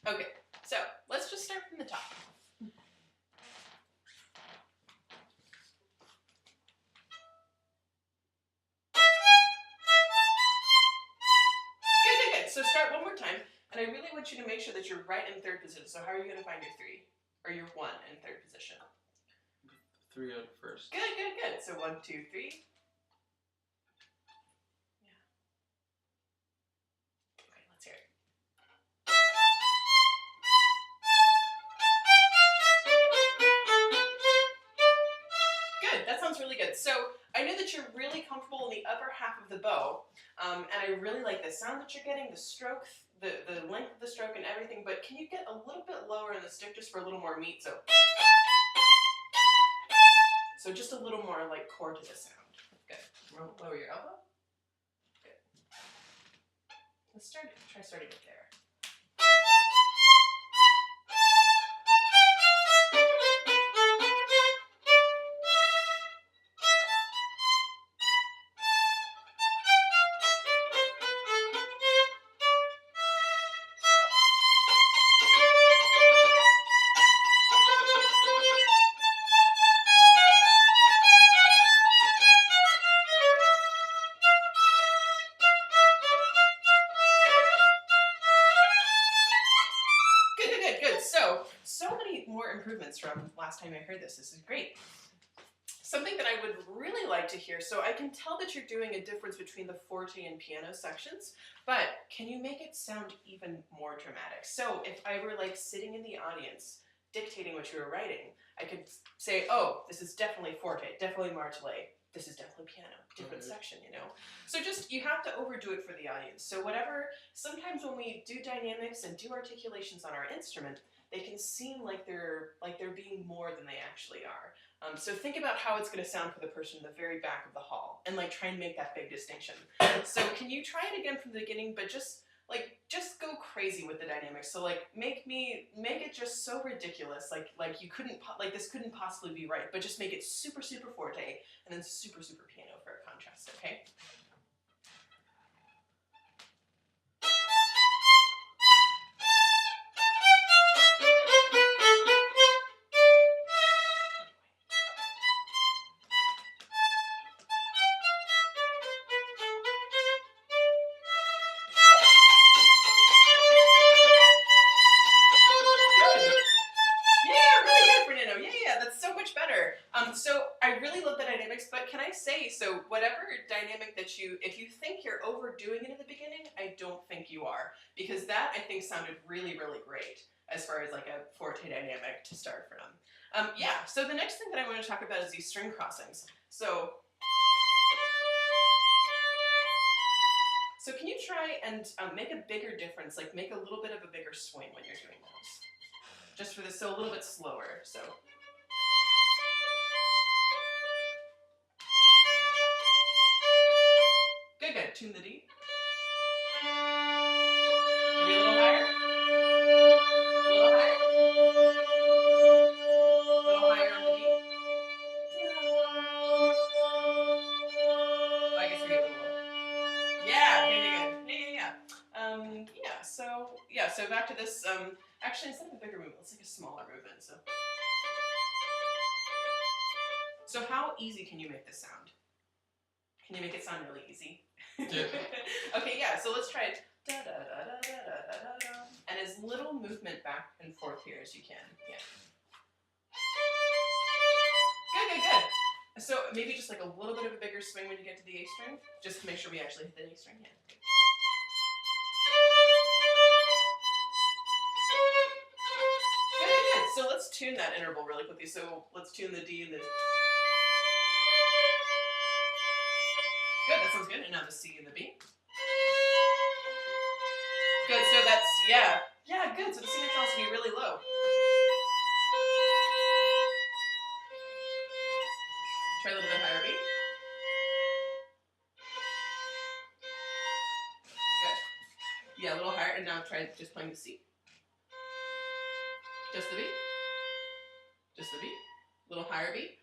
Okay, so let's just start from the top. Good. So start one more time, and I really want you to make sure that you're right in third position. So how are you going to find your 3? Or your 1 in third position? 3 out first. Good. So 1, 2, 3. Yeah. Okay, let's hear it. Good, that sounds really good. So I know that you're really comfortable in the upper half of the bow, and I really like the sound that you're getting, the stroke, the length of the stroke and everything, but can you get a little bit lower in the stick just for a little more meat? So just a little more like core to the sound. Good. Lower your elbow. Good. Let's try starting it there. Good. So many more improvements from last time I heard this. This is great. Something that I would really like to hear, so I can tell that you're doing a difference between the forte and piano sections, but can you make it sound even more dramatic? So if I were like sitting in the audience dictating what you were writing, I could say, oh, this is definitely forte, definitely martelé, this is definitely piano, different section, you know? So just, you have to overdo it for the audience. So whatever, sometimes when we do dynamics and do articulations on our instrument, they can seem like they're being more than they actually are. So think about how it's going to sound for the person in the very back of the hall, and like try and make that big distinction. So can you try it again from the beginning, but just go crazy with the dynamics. So like make it just so ridiculous, like you couldn't, like this couldn't possibly be right, but just make it super forte and then super piano for a contrast. Okay. So I really love the dynamics, but can I say, so whatever dynamic that if you think you're overdoing it in the beginning, I don't think you are, because that I think sounded really great as far as like a forte dynamic to start from. Yeah, so the next thing that I want to talk about is these string crossings. So can you try and make a bigger difference, like make a little bit of a bigger swing when you're doing those? Just for this, so a little bit slower, so. Good. Tune the D. Maybe a little higher. A little higher. A little higher on the D. Oh, I guess we get a little low. Yeah. So back to this. Actually, instead of a bigger movement, let's take a smaller movement. So how easy can you make this sound? Can you make it sound really easy? Yeah. Okay, yeah, so let's try it. Da, da, da, da, da, da, da, da. And as little movement back and forth here as you can. Yeah. Good. So maybe just like a little bit of a bigger swing when you get to the A string, just to make sure we actually hit the A string. Yeah. Good. So let's tune that interval really quickly. So let's tune the D and the. Good, that sounds good. And now the C and the B. Good, so that's, yeah, good. So the C next has to be really low. Try a little bit higher B. Good. Yeah, a little higher, and now try just playing the C. Just the B. Just the B. A little higher B.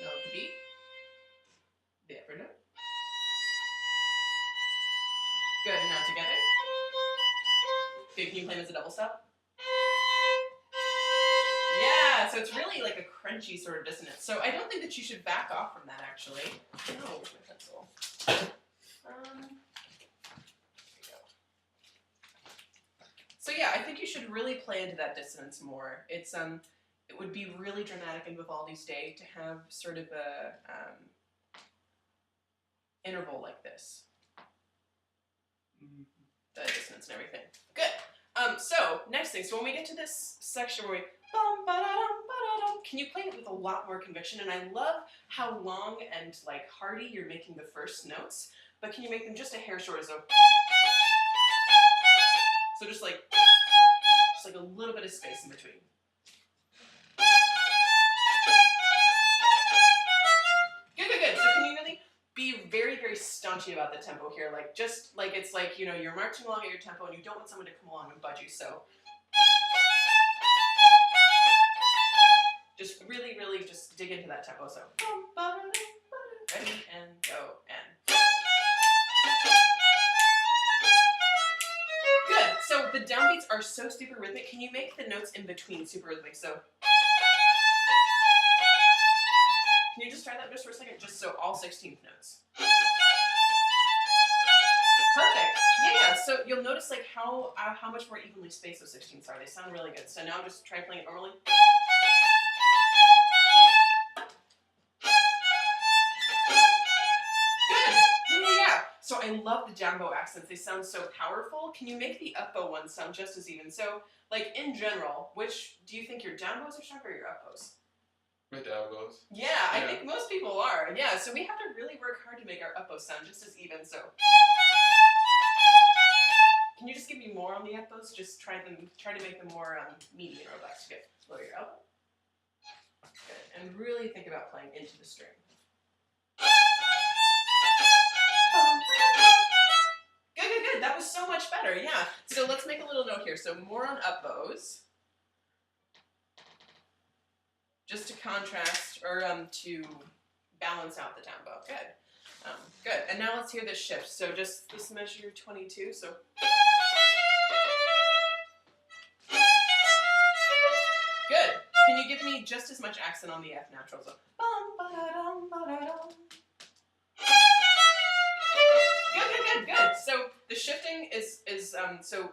No, the B. The upper note. Good, and now together. Good, can you play them as a double stop? Yeah, so it's really like a crunchy sort of dissonance. So I don't think that you should back off from that, actually. Oh, where's my pencil? There we go. So yeah, I think you should really play into that dissonance more. It's it would be really dramatic in Vivaldi's day to have sort of a interval like this. The dissonance and everything. Good. So next thing. So when we get to this section where we bum, ba-da-dum, ba-da-dum, can you play it with a lot more conviction? And I love how long and like hearty you're making the first notes, but can you make them just a hair short as though? So just like a little bit of space in between. Good. So can you really be very, very staunchy about the tempo here? Like just like it's like, you know, you're marching along at your tempo and you don't want someone to come along and budge you. So just really, really just dig into that tempo. So ready and go and. Good. So the downbeats are so super rhythmic. Can you make the notes in between super rhythmic? So can you just try that just for a second? Just so all 16th notes. Perfect. Yeah. So you'll notice like how much more evenly spaced those 16ths are. They sound really good. So now just try playing it normally. So I love the down bow accents. They sound so powerful. Can you make the up bow ones sound just as even? So, like in general, which do you think your down bows are stronger or your up bows? My down bows. Yeah, I think most people are. Yeah, so we have to really work hard to make our up bows sound just as even. So, can you just give me more on the up bows? Just try to make them more meaty and robust. Good. Lower your elbow. Good. And really think about playing into the string. Good. That was so much better, yeah. So let's make a little note here. So more on up bows. Just to contrast, or to balance out the down bow. Good. Good. And now let's hear this shift. So just this measure 22. So. Good. Can you give me just as much accent on the F natural? So. Good. So the shifting is so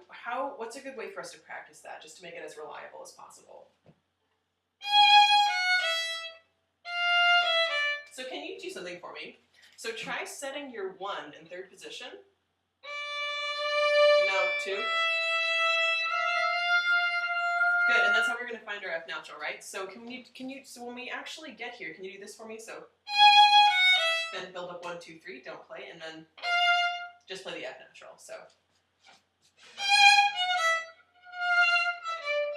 what's a good way for us to practice that, just to make it as reliable as possible? So can you do something for me? So try setting your 1 in 3rd position. No, 2. Good, and that's how we're going to find our F natural, right? So so when we actually get here, can you do this for me? So then build up 1, 2, 3, don't play, and then just play the F natural, so.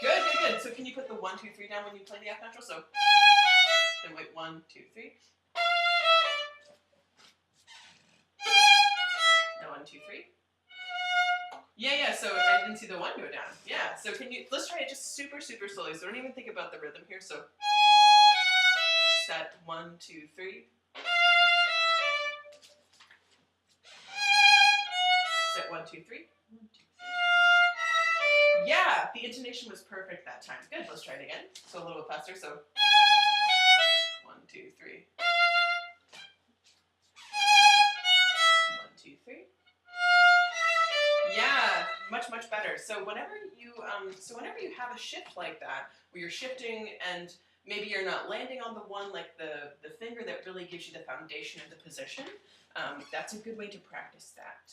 Good. So can you put the 1, 2, 3 down when you play the F natural? So, then wait, 1, 2, 3. Now 1, 2, 3. Yeah, so I didn't see the 1 go down. Yeah, so let's try it just super, super slowly. So don't even think about the rhythm here. So, set 1, 2, 3. Set 1, 2, 3. 1, 2, 3. Yeah, the intonation was perfect that time. Good, let's try it again. So a little bit faster, so 1, 2, 3. 1, 2, 3. Yeah, much better. So whenever you have a shift like that, where you're shifting and maybe you're not landing on the 1, like the finger that really gives you the foundation of the position, that's a good way to practice that.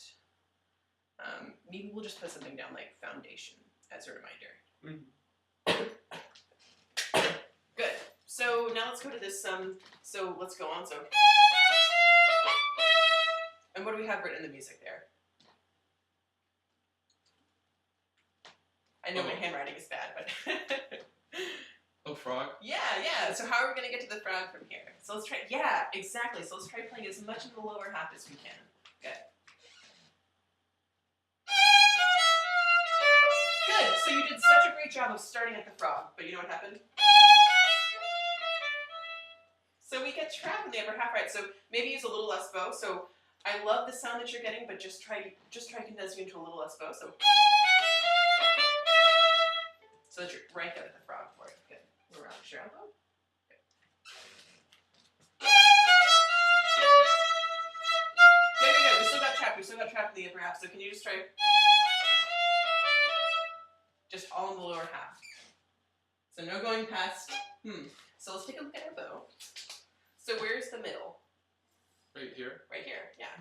Maybe we'll just put something down like foundation as a reminder. Mm-hmm. Good. So now let's go to this, so let's go on. So, and what do we have written in the music there? I know my handwriting is bad, but. Oh, frog? Yeah. So how are we going to get to the frog from here? So let's try, yeah, exactly. So let's try playing as much of the lower half as we can. Good. Good. So you did such a great job of starting at the frog, but you know what happened? So we get trapped in the upper half, right? So maybe use a little less bow. So I love the sound that you're getting, but just try condensing into a little less bow. So that you're right there with the frog for it. Good. Relax your elbow. Good. We still got trap in the upper half. So can you just try just all in the lower half? So no going past. So let's take a look at our bow. So where's the middle? Right here. Right here, yeah.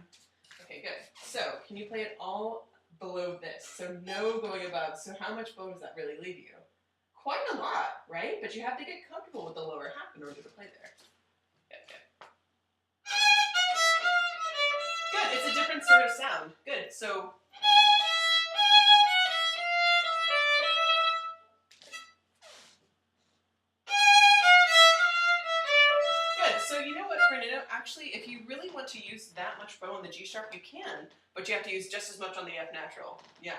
Okay, good. So can you play it all below this? So no going above. So how much bow does that really leave you? Quite a lot, right? But you have to get comfortable with the lower half in order to play there. Good. It's a different sort of sound. Good. So so you know what, Fernando? Actually, if you really want to use that much bow on the G sharp, you can, but you have to use just as much on the F natural. Yeah.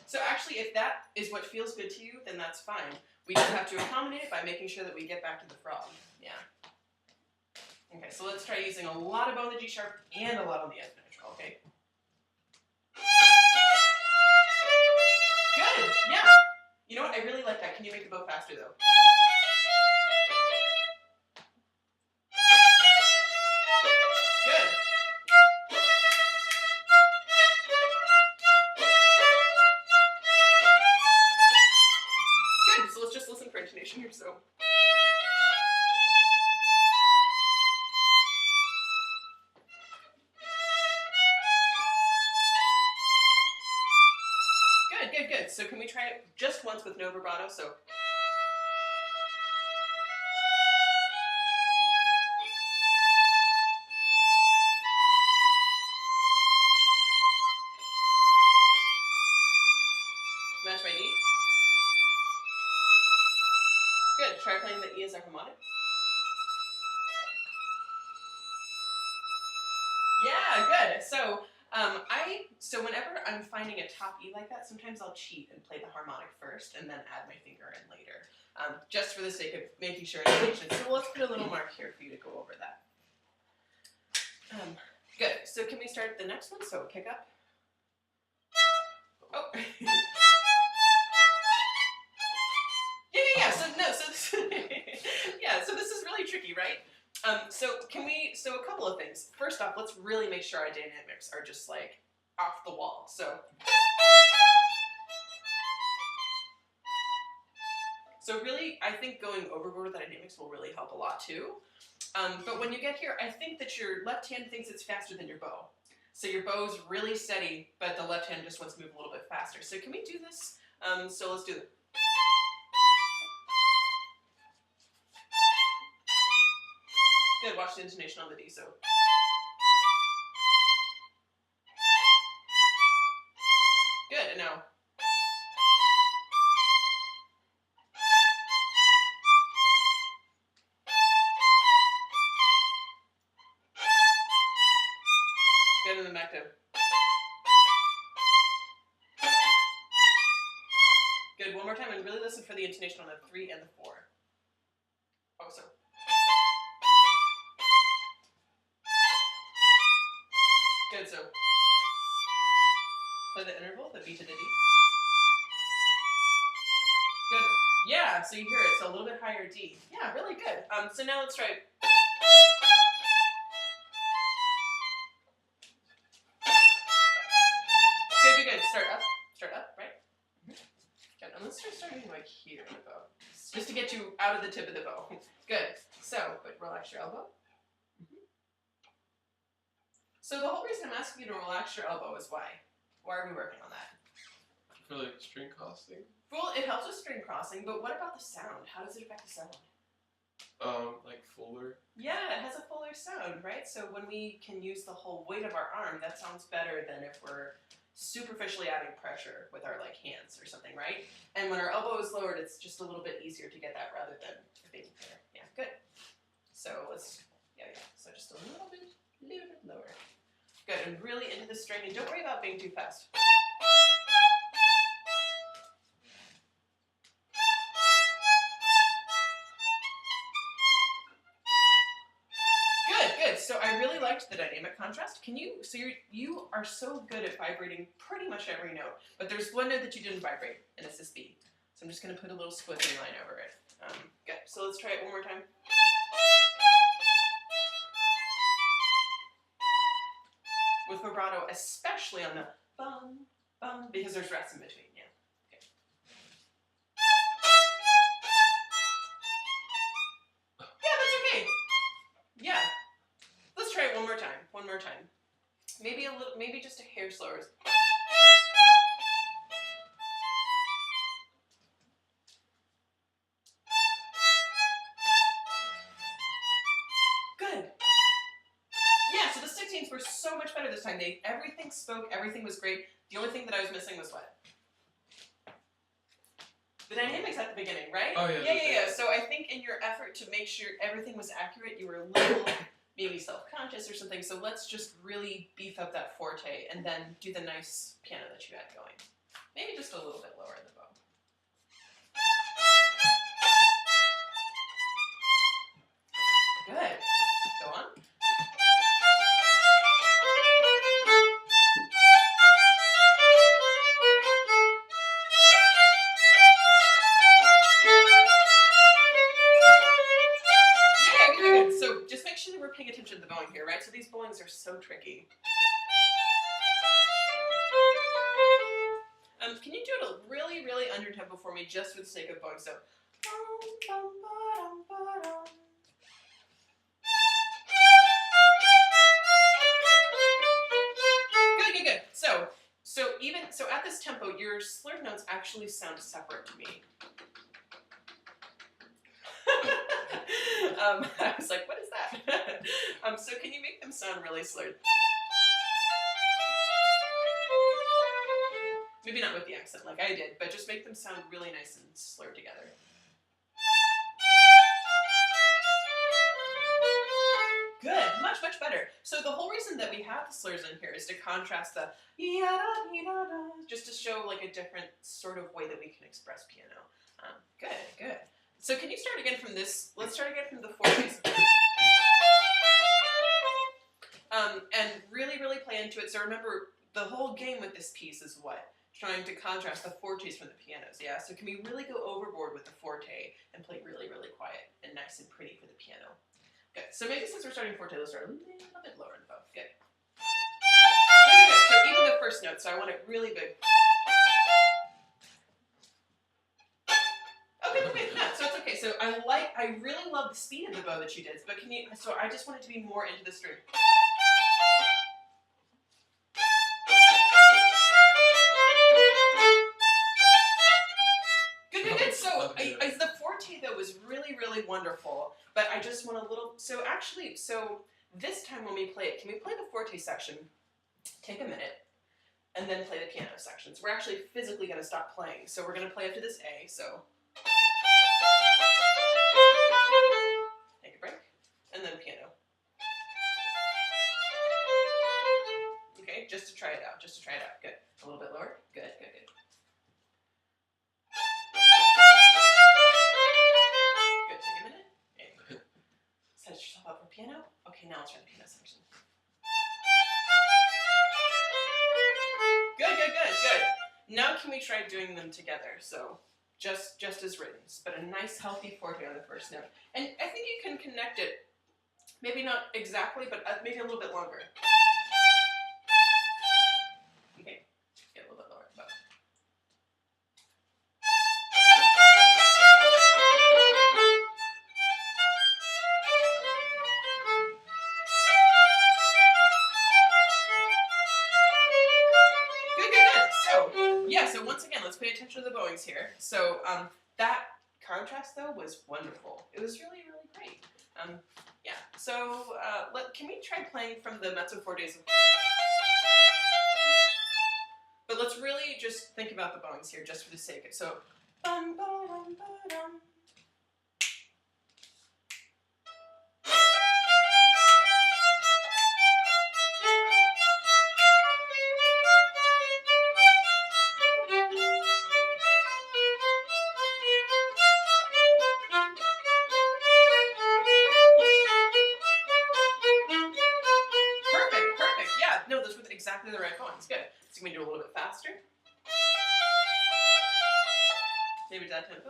So actually, if that is what feels good to you, then that's fine. We just have to accommodate it by making sure that we get back to the frog. Yeah. Okay, so let's try using a lot of bow on the G sharp and a lot on the F natural, okay? Good, yeah. You know what, I really like that. Can you make the bow faster, though? Here, so. Good. So can we try it just once with no vibrato? So. Match my D. Good. Try playing the E as a harmonic. Yeah, good. So whenever I'm finding a top E like that, sometimes I'll cheat and play the harmonic first and then add my finger in later, just for the sake of making sure it's patient. So let's put a little mark here for you to go over that. Good. So can we start the next one? So kick up. Oh. So this is really tricky, right? So a couple of things. First off, let's really make sure our dynamics are just like off the wall. So really, I think going overboard with the dynamics will really help a lot too. But when you get here, I think that your left hand thinks it's faster than your bow. So your bow's really steady, but the left hand just wants to move a little bit faster. So can we do this? So let's do it. Good, watch the intonation on the D, so. Good, and now. Good, and then back down. Good, one more time, and really listen for the intonation on the 3 and the 4. Oh, so. Good, so play the interval, the B to the D. Good. Yeah, so you hear it, so a little bit higher D. Yeah, really good. So now let's try. Good. Start up, right? Good, and let's start starting like here in the bow. Just to get you out of the tip of the bow. Good. So, but relax your elbow. So the whole reason I'm asking you to relax your elbow is why? Why are we working on that? For like string crossing. Well, it helps with string crossing, but what about the sound? How does it affect the sound? Like fuller. Yeah, it has a fuller sound, right? So when we can use the whole weight of our arm, that sounds better than if we're superficially adding pressure with our like hands or something, right? And when our elbow is lowered, it's just a little bit easier to get that rather than being there. Yeah, good. So let's, yeah. So just a little bit lower. Good, and really into the string, and don't worry about being too fast. Good. So the dynamic contrast. Can you, so you are so good at vibrating pretty much every note, but there's one note that you didn't vibrate, and it's this B. So I'm just going to put a little squiggly line over it. Good, so let's try it one more time. With vibrato, especially on the bum, bum, because there's rests in between, yeah. Okay. Yeah, that's okay. Yeah. Let's try it one more time. One more time. Maybe a little, maybe just a hair slower. Good. Yeah, so the 16s were so much better this time. Everything spoke, everything was great. The only thing that I was missing was what? The dynamics at the beginning, right? Oh, yeah. Yeah. So I think in your effort to make sure everything was accurate, you were a little maybe self-conscious or something. So let's just really beef up that forte and then do the nice piano that you had going. Maybe just a little bit lower in the bow. Good. Go on. Good. So just make sure that we're paying attention to the bowing here, right? So these bowings are so tricky. Can you do it a really, really under tempo for me, just for the sake of bowing? So. Good. So at this tempo, your slurred notes actually sound separate to me. I was like, what is that? So can you make them sound really slurred? Maybe not with the accent like I did, but just make them sound really nice and slurred together. Good, much better. So the whole reason that we have the slurs in here is to contrast the just to show like a different sort of way that we can express piano. Good. So can you start again from this? Let's start again from the 40s. And really play into it. So remember, the whole game with this piece is what? Trying to contrast the fortes from the pianos, yeah? So can we really go overboard with the forte and play really quiet and nice and pretty for the piano? Good. So maybe since we're starting forte, let's start a little bit lower in the bow. Good. Good. So even the first note, so I want it really big. Okay. No, so it's okay. So I really love the speed of the bow that you did, but can you, so I just want it to be more into the string. Good. So the forte though was really wonderful, but I just want a little, so this time when we play it, can we play the forte section, take a minute, and then play the piano sections? We're actually physically going to stop playing, so we're going to play up to this A, so. Take a break, and then piano. Okay, just to try it out, Good. A little bit lower. Good. Good, take a minute. And set yourself up for piano. Okay, now let's try the piano section. Good. Now can we try doing them together? So just as written, but a nice healthy forte on the first note. And I think you can connect it, maybe not exactly, but maybe a little bit longer. Okay, get a little bit lower. But. So once again, let's pay attention to the bowings here. So that contrast though was wonderful. It was really great. Yeah. So can we try playing from the mezzo fortes? But let's really just think about the bowings here, just for the sake of it. So. no, those were exactly the right ones. Good. So can we do a little bit faster? Maybe that tempo.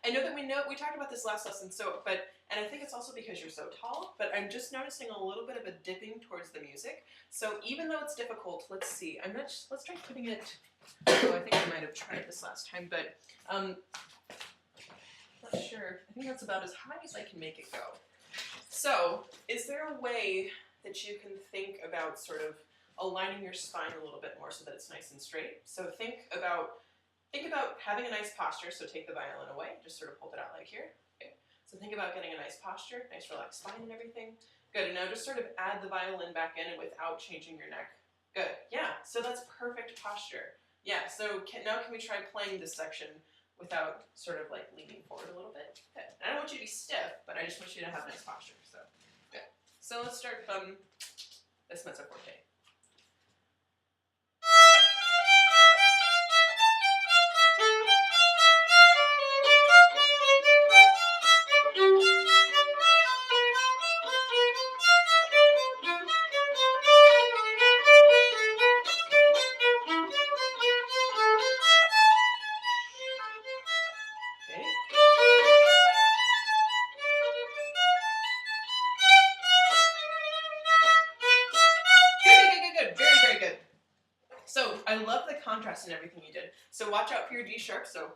I know that we talked about this last lesson, and I think it's also because you're so tall, but I'm just noticing a little bit of a dipping towards the music. So even though it's difficult, let's see. Let's try putting it, oh, I think I might have tried this last time, but not sure. I think that's about as high as I can make it go. So is there a way that you can think about sort of aligning your spine a little bit more so that it's nice and straight? So think about having a nice posture, so take the violin away, just sort of hold it out like here. Okay. So think about getting a nice posture, nice relaxed spine and everything. Good, and now just sort of add the violin back in without changing your neck. Good, yeah, so that's perfect posture. Yeah, so now can we try playing this section without sort of like leaning forward a little bit? Good, and I don't want you to be stiff, but I just want you to have nice posture, so good. So let's start from this mezzo forte. So I love the contrast in everything you did. So watch out for your G sharp. So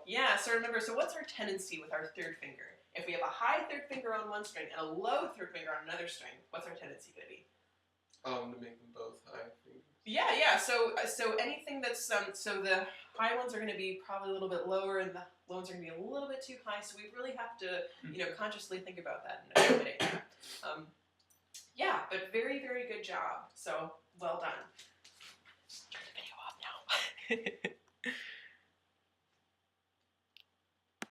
yeah, so remember, so what's our tendency with our third finger? If we have a high third finger on one string and a low third finger on another string, what's our tendency going to be? To make them both high fingers. Yeah. So anything that's so the high ones are going to be probably a little bit lower, and the low ones are going to be a little bit too high. So we really have to, consciously think about that and accommodate that. Yeah, but very, very good job. So well done. Turn the video off now.